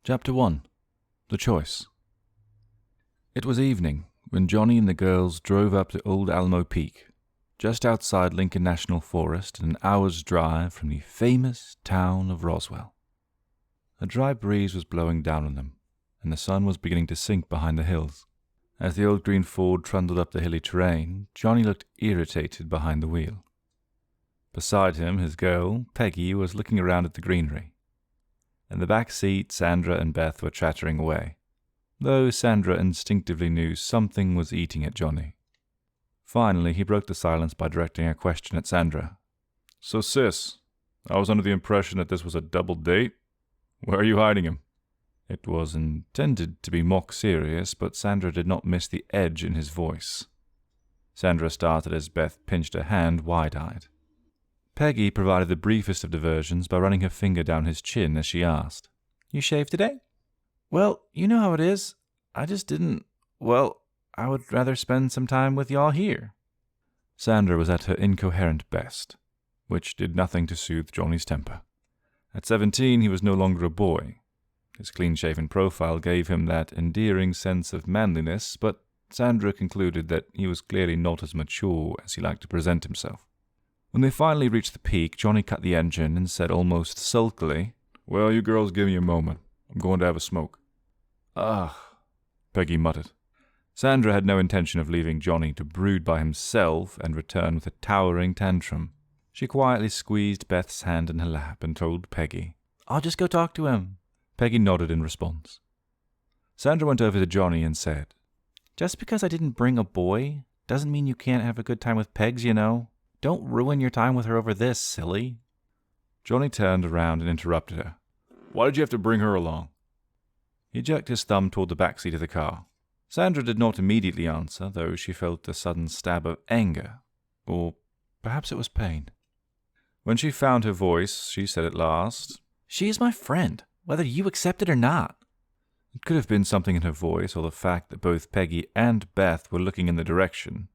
Chapter 1. The Choice. It was evening when Johnny and the girls drove up to Old Alamo Peak, just outside Lincoln National Forest, an hour's drive from the famous town of Roswell. A dry breeze was blowing down on them, and the sun was beginning to sink behind the hills. As the old green Ford trundled up the hilly terrain, Johnny looked irritated behind the wheel. Beside him, his girl, Peggy, was looking around at the greenery. In the back seat, Sandra and Beth were chattering away, though Sandra instinctively knew something was eating at Johnny. Finally, he broke the silence by directing a question at Sandra. "So, sis, I was under the impression that this was a double date. Where are you hiding him?" It was intended to be mock serious, but Sandra did not miss the edge in his voice. Sandra started as Beth pinched her hand wide-eyed. Peggy provided the briefest of diversions by running her finger down his chin as she asked, "You shaved today?" "Well, you know how it is. I just didn't. Well, I would rather spend some time with y'all here." Sandra was at her incoherent best, which did nothing to soothe Johnny's temper. At 17, he was no longer a boy. His clean-shaven profile gave him that endearing sense of manliness, but Sandra concluded that he was clearly not as mature as he liked to present himself. When they finally reached the peak, Johnny cut the engine and said almost sulkily, "Well, you girls give me a moment. I'm going to have a smoke." "Ugh," Peggy muttered. Sandra had no intention of leaving Johnny to brood by himself and return with a towering tantrum. She quietly squeezed Beth's hand in her lap and told Peggy, "I'll just go talk to him." Peggy nodded in response. Sandra went over to Johnny and said, "Just because I didn't bring a boy doesn't mean you can't have a good time with Pegs, you know. Don't ruin your time with her over this, silly." Johnny turned around and interrupted her. "Why did you have to bring her along?" He jerked his thumb toward the back seat of the car. Sandra did not immediately answer, though she felt a sudden stab of anger, or perhaps it was pain. When she found her voice, she said at last, "She is my friend, whether you accept it or not." It could have been something in her voice or the fact that both Peggy and Beth were looking in the direction.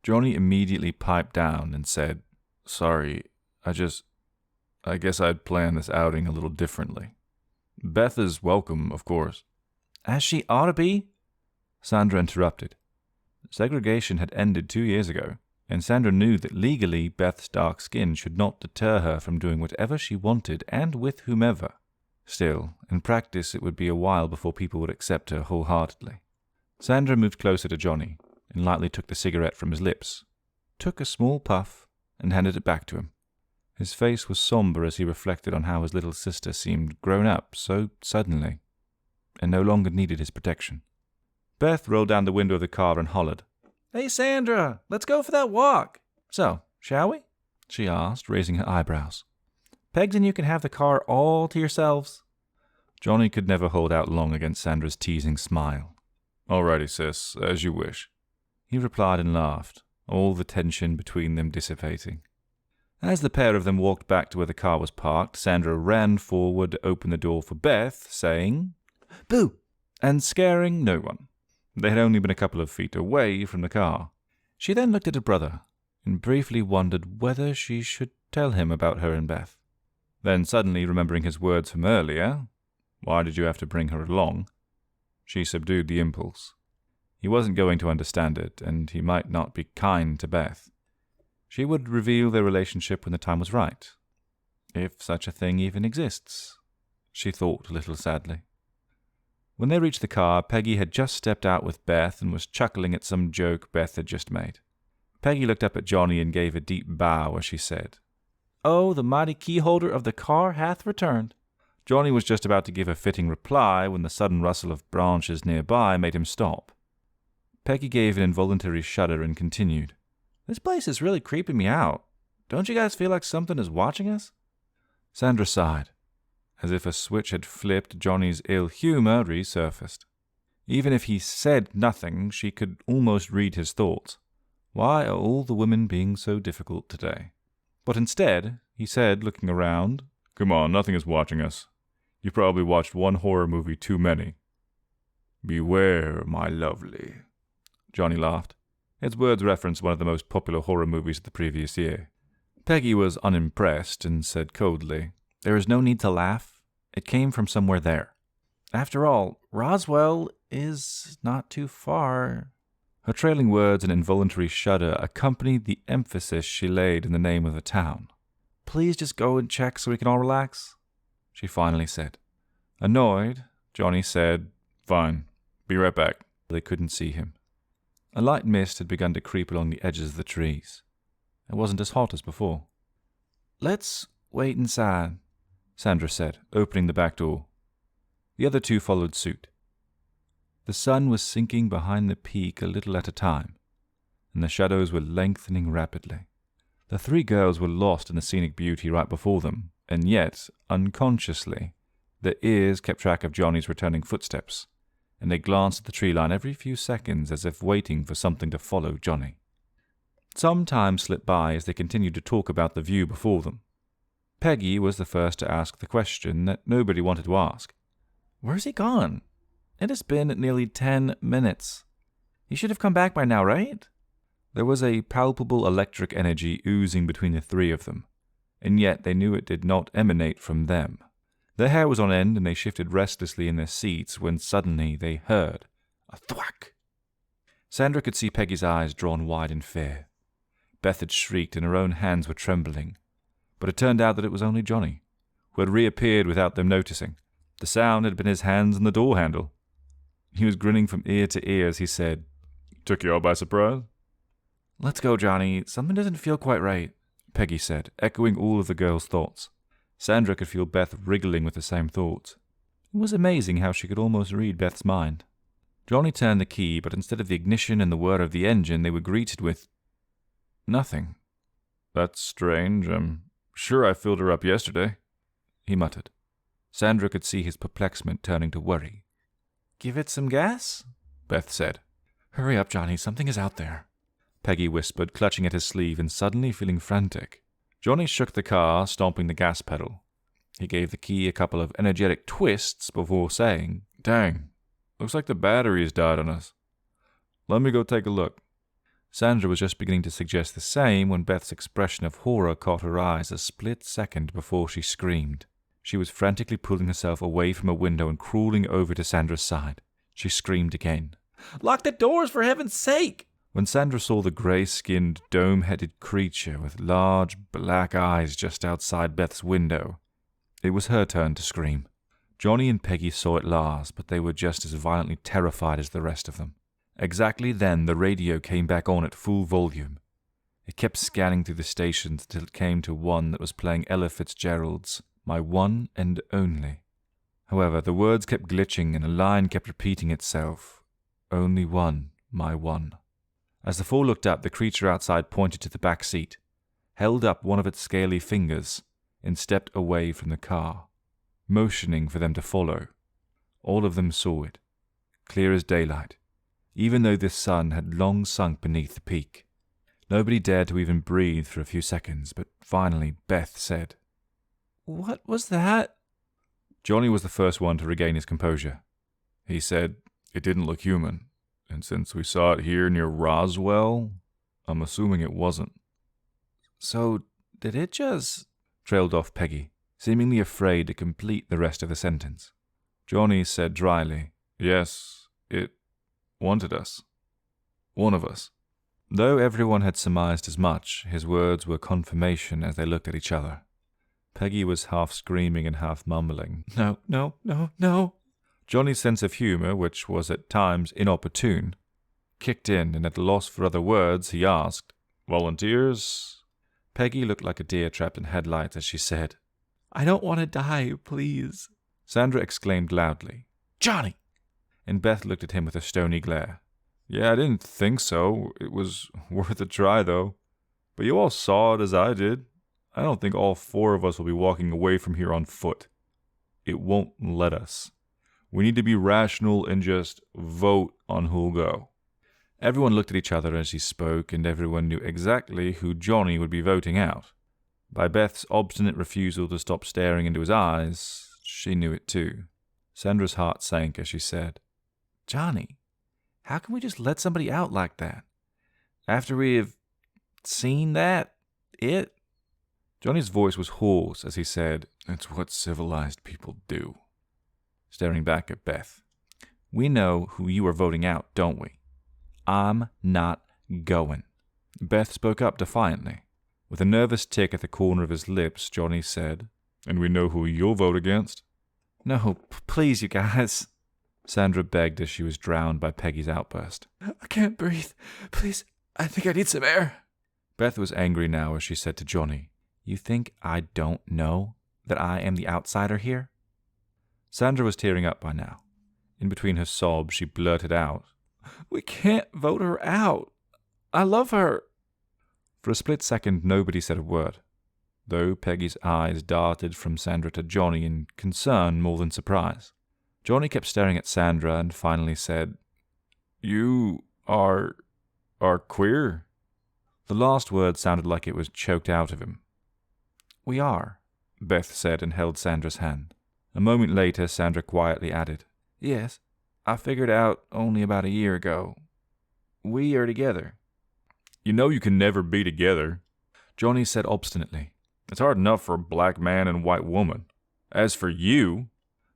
Johnny immediately piped down and said, "Sorry, I guess I'd planned this outing a little differently. Beth is welcome, of course." "As she ought to be," Sandra interrupted. Segregation had ended 2 years ago, and Sandra knew that legally Beth's dark skin should not deter her from doing whatever she wanted and with whomever. Still, in practice it would be a while before people would accept her wholeheartedly. Sandra moved closer to Johnny and lightly took the cigarette from his lips, took a small puff, and handed it back to him. His face was somber as he reflected on how his little sister seemed grown up so suddenly, and no longer needed his protection. Beth rolled down the window of the car and hollered, "Hey, Sandra, let's go for that walk." "So, shall we?" she asked, raising her eyebrows. "Pegs and you can have the car all to yourselves." Johnny could never hold out long against Sandra's teasing smile. "Alrighty, sis, as you wish," he replied and laughed, all the tension between them dissipating. As the pair of them walked back to where the car was parked, Sandra ran forward to open the door for Beth, saying, "Boo!" and scaring no one. They had only been a couple of feet away from the car. She then looked at her brother and briefly wondered whether she should tell him about her and Beth. Then suddenly remembering his words from earlier, "Why did you have to bring her along?" she subdued the impulse. He wasn't going to understand it, and he might not be kind to Beth. She would reveal their relationship when the time was right. If such a thing even exists, she thought a little sadly. When they reached the car, Peggy had just stepped out with Beth and was chuckling at some joke Beth had just made. Peggy looked up at Johnny and gave a deep bow as she said, "Oh, the mighty keyholder of the car hath returned." Johnny was just about to give a fitting reply when the sudden rustle of branches nearby made him stop. Peggy gave an involuntary shudder and continued, "This place is really creeping me out. Don't you guys feel like something is watching us?" Sandra sighed. As if a switch had flipped, Johnny's ill humor resurfaced. Even if he said nothing, she could almost read his thoughts. Why are all the women being so difficult today? But instead, he said, looking around, "Come on, nothing is watching us. You've probably watched one horror movie too many." "Beware, my lovely," Johnny laughed. Its words referenced one of the most popular horror movies of the previous year. Peggy was unimpressed and said coldly, "There is no need to laugh. It came from somewhere there." After all, Roswell is not too far. Her trailing words and involuntary shudder accompanied the emphasis she laid in the name of the town. Please just go and check so we can all relax, she finally said. Annoyed, Johnny said, Fine, be right back. They couldn't see him. A light mist had begun to creep along the edges of the trees. It wasn't as hot as before. Let's wait inside, Sandra said, opening the back door. The other two followed suit. The sun was sinking behind the peak a little at a time, and the shadows were lengthening rapidly. The three girls were lost in the scenic beauty right before them, and yet, unconsciously, their ears kept track of Johnny's returning footsteps, and they glanced at the tree line every few seconds as if waiting for something to follow Johnny. Some time slipped by as they continued to talk about the view before them. Peggy was the first to ask the question that nobody wanted to ask. Where's he gone? It has been nearly 10 minutes. He should have come back by now, right? There was a palpable electric energy oozing between the three of them, and yet they knew it did not emanate from them. Their hair was on end, and they shifted restlessly in their seats when suddenly they heard a thwack. Sandra could see Peggy's eyes drawn wide in fear. Beth had shrieked, and her own hands were trembling. But it turned out that it was only Johnny, who had reappeared without them noticing. The sound had been his hands on the door handle. He was grinning from ear to ear as he said, Took you all by surprise? Let's go, Johnny. Something doesn't feel quite right, Peggy said, echoing all of the girls' thoughts. Sandra could feel Beth wriggling with the same thoughts. It was amazing how she could almost read Beth's mind. Johnny turned the key, but instead of the ignition and the whir of the engine, they were greeted with nothing. That's strange. I'm sure I filled her up yesterday, he muttered. Sandra could see his perplexement turning to worry. Give it some gas? Beth said. Hurry up, Johnny. Something is out there, Peggy whispered, clutching at his sleeve and suddenly feeling frantic. Johnny shook the car, stomping the gas pedal. He gave the key a couple of energetic twists before saying, Dang, looks like the battery's died on us. Let me go take a look. Sandra was just beginning to suggest the same when Beth's expression of horror caught her eyes a split second before she screamed. She was frantically pulling herself away from a window and crawling over to Sandra's side. She screamed again. Lock the doors, for heaven's sake! When Sandra saw the grey-skinned, dome-headed creature with large black eyes just outside Beth's window, it was her turn to scream. Johnny and Peggy saw it last, but they were just as violently terrified as the rest of them. Exactly then, the radio came back on at full volume. It kept scanning through the stations until it came to one that was playing Ella Fitzgerald's My One and Only. However, the words kept glitching and a line kept repeating itself. Only one, my one. As the four looked up, the creature outside pointed to the back seat, held up one of its scaly fingers, and stepped away from the car, motioning for them to follow. All of them saw it, clear as daylight, even though the sun had long sunk beneath the peak. Nobody dared to even breathe for a few seconds, but finally Beth said, What was that? Johnny was the first one to regain his composure. He said, It didn't look human, and since we saw it here near Roswell, I'm assuming it wasn't. So, did it just... trailed off Peggy, seemingly afraid to complete the rest of the sentence. Johnny said dryly, Yes, it wanted us. One of us. Though everyone had surmised as much, his words were confirmation as they looked at each other. Peggy was half screaming and half mumbling, No, no, no, no. Johnny's sense of humor, which was at times inopportune, kicked in, and at a loss for other words, he asked, Volunteers? Peggy looked like a deer trapped in headlights as she said, I don't want to die, please. Sandra exclaimed loudly, Johnny! And Beth looked at him with a stony glare. Yeah, I didn't think so. It was worth a try, though. But you all saw it as I did. I don't think all four of us will be walking away from here on foot. It won't let us. We need to be rational and just vote on who'll go. Everyone looked at each other as he spoke, and everyone knew exactly who Johnny would be voting out. By Beth's obstinate refusal to stop staring into his eyes, she knew it too. Sandra's heart sank as she said, Johnny, how can we just let somebody out like that? After we have seen that, Johnny's voice was hoarse as he said, It's what civilized people do. staring back at Beth. "We know who you are voting out, don't we? I'm not going." Beth spoke up defiantly. With a nervous tick at the corner of his lips, Johnny said, "And we know who you'll vote against?" "No, please, you guys," Sandra begged as she was drowned by Peggy's outburst. "I can't breathe. Please, I think I need some air." Beth was angry now as she said to Johnny, "You think I don't know that I am the outsider here?" Sandra was tearing up by now. In between her sobs, she blurted out, "We can't vote her out. I love her." For a split second, nobody said a word, though Peggy's eyes darted from Sandra to Johnny in concern more than surprise. Johnny kept staring at Sandra and finally said, "You are queer?" The last word sounded like it was choked out of him. "We are," Beth said and held Sandra's hand. A moment later, Sandra quietly added, "Yes, I figured out only about a year ago. We are together." "You know you can never be together," Johnny said obstinately. "It's hard enough for a black man and white woman. As for you,"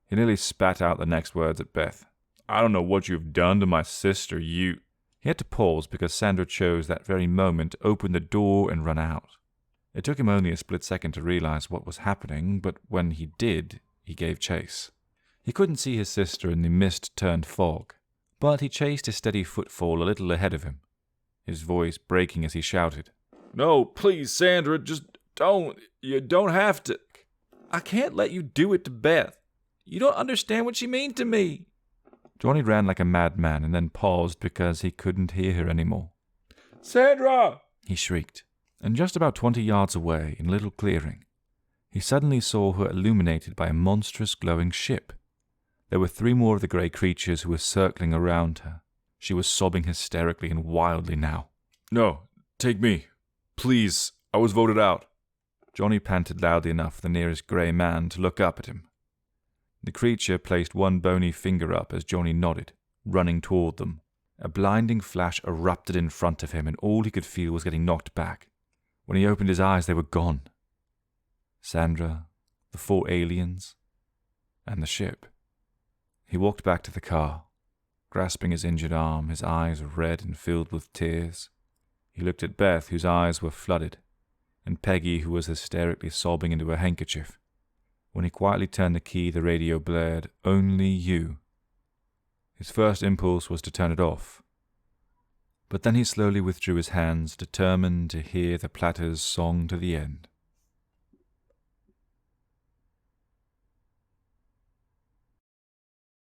he nearly spat out the next words at Beth. "I don't know what you've done to my sister, you—" He had to pause because Sandra chose that very moment to open the door and run out. It took him only a split second to realize what was happening, but when he did, he gave chase. He couldn't see his sister in the mist-turned fog, but he chased his steady footfall a little ahead of him, his voice breaking as he shouted, "No, please, Sandra, just don't. You don't have to. I can't let you do it to Beth. You don't understand what she means to me." Johnny ran like a madman and then paused because he couldn't hear her anymore. "Sandra!" he shrieked, and just about 20 yards away, in a little clearing, he suddenly saw her illuminated by a monstrous glowing ship. There were 3 more of the grey creatures who were circling around her. She was sobbing hysterically and wildly now. "No, take me. Please, I was voted out." Johnny panted loudly enough for the nearest grey man to look up at him. The creature placed one bony finger up as Johnny nodded, running toward them. A blinding flash erupted in front of him, and all he could feel was getting knocked back. When he opened his eyes, they were gone. Sandra, the 4 aliens, and the ship. He walked back to the car, grasping his injured arm, his eyes red and filled with tears. He looked at Beth, whose eyes were flooded, and Peggy, who was hysterically sobbing into her handkerchief. When he quietly turned the key, the radio blared, "Only you." His first impulse was to turn it off, but then he slowly withdrew his hands, determined to hear the Platter's song to the end.